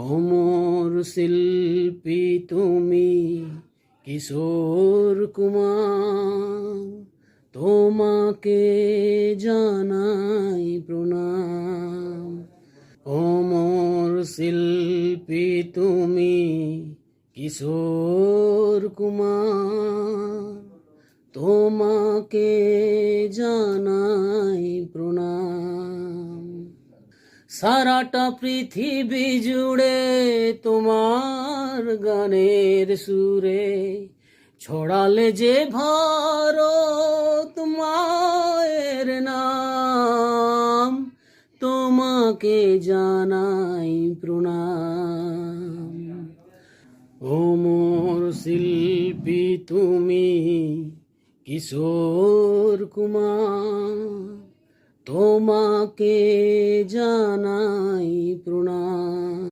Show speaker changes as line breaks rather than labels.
অমর শিল্পী তুমি কিশোর কুমার, তোমাকে জানাই প্রণাম। অমর শিল্পী তুমি কিশোর কুমার, তোমাকে জানাই প্রণাম। সারাটা পৃথিবী জুড়ে তোমার গানের সুরে ছড়ালে যে ভারত মায়ের নাম, তোমাকে জানাই প্রণাম। অমর শিল্পী তুমি কিশোর কুমার, তোমাকে জানাই প্রণাম।